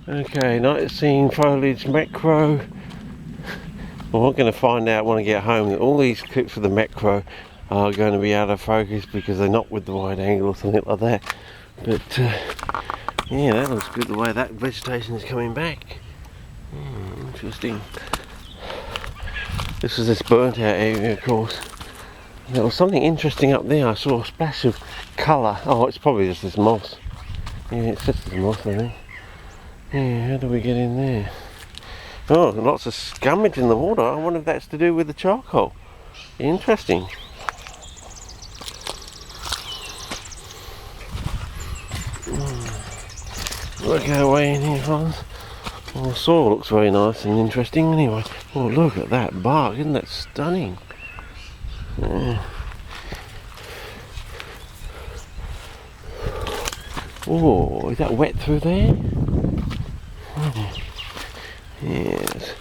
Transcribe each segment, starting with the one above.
Okay, night scene foliage macro. Well, I'm going to find out when I get home that all these clips of the macro are going to be out of focus because they're not with the wide angle or something like that. But yeah, that looks good the way that vegetation is coming back. Interesting. This is this burnt out area, of course. There was something interesting up there. I saw a splash of colour. Oh, it's probably just this moss. Yeah, it's just this moss, I think. Yeah, how do we get in there? Oh, lots of scummage in the water. I wonder if that's to do with the charcoal. Interesting. Work our way in here, fellas. Well, the soil looks very nice and interesting anyway. Oh, look at that bark. Isn't that stunning? Yeah. Oh, is that wet through there? Yes.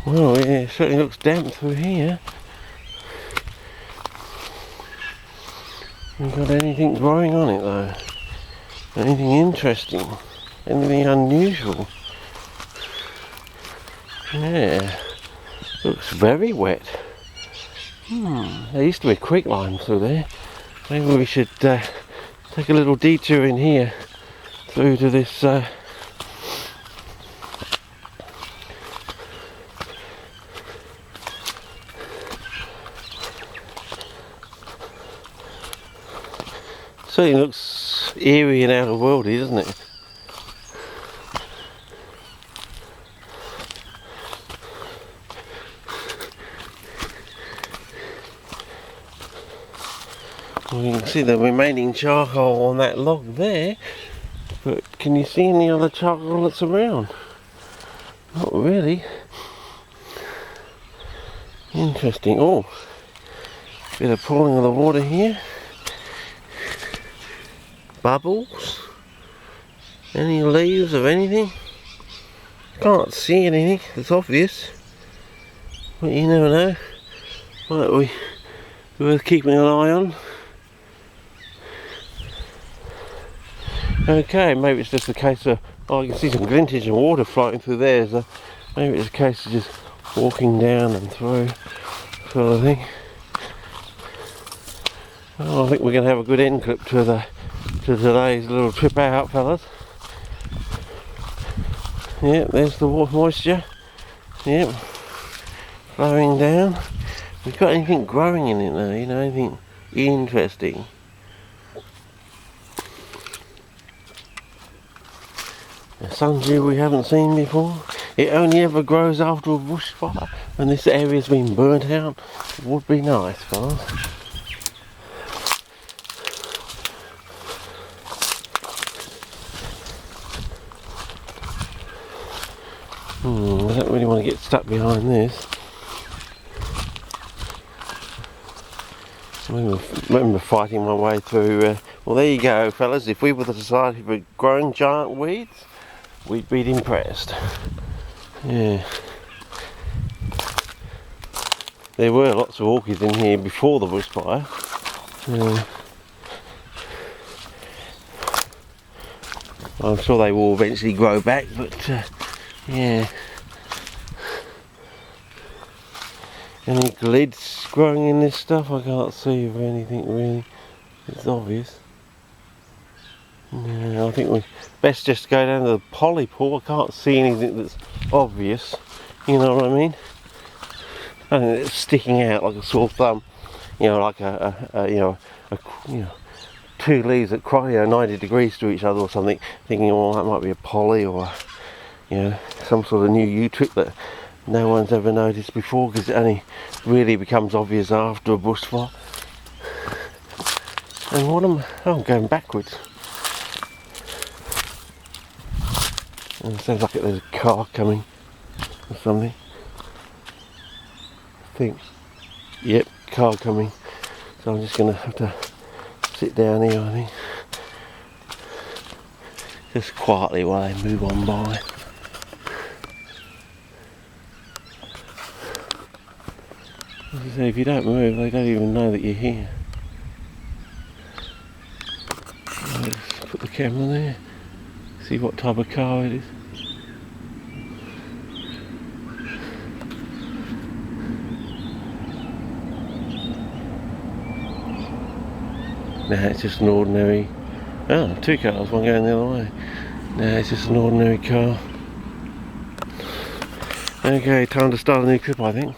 Well, yeah, it certainly looks damp through here. We've got anything growing on it though? Anything interesting? Anything unusual? Yeah, looks very wet. There used to be a creek line through there. Maybe we should take a little detour in here through to this certainly looks eerie and outer-worldy, doesn't it? Well, you can see the remaining charcoal on that log there, but can you see any other charcoal that's around? Not really. Interesting. Oh, bit of pooling of the water here. Bubbles. Any leaves of anything? Can't see anything that's obvious, but you never know. Might be worth keeping an eye on. Okay, maybe it's just a case of, oh, you can see some glintage and water floating through there, so maybe it's a case of just walking down and through, sort of thing. Oh, I think we're going to have a good end clip to today's little trip out, fellas. Yep, there's the water moisture. Yep, flowing down. We've got anything growing in it though, you know, anything interesting. A sundew we haven't seen before. It only ever grows after a bushfire, and this area's been burnt out. It would be nice, fellas. I don't really want to get stuck behind this. I remember fighting my way through. Well, there you go, fellas. If we were the Society for Growing Giant Weeds, we'd be impressed. Yeah. There were lots of orchids in here before the bushfire. I'm sure they will eventually grow back, but yeah. Any glids growing in this stuff? I can't see of anything really. It's obvious. No, I think we best just go down to the poly pool. I can't see anything that's obvious. You know what I mean? I think it's sticking out like a sore thumb. You know, like two leaves that cry 90 degrees to each other or something. Thinking, well, that might be a poly or some sort of new U-trick that no one's ever noticed before, because it only really becomes obvious after a bushfire. And what I'm going backwards. And it sounds like there's a car coming or something. I think. Yep, car coming. So I'm just going to have to sit down here, I think. Just quietly while they move on by. As I say, if you don't move, they don't even know that you're here. Let's put the camera there, see what type of car it is. Nah, it's just an ordinary... Oh, two cars, one going the other way. Nah, it's just an ordinary car. Okay, time to start a new clip, I think.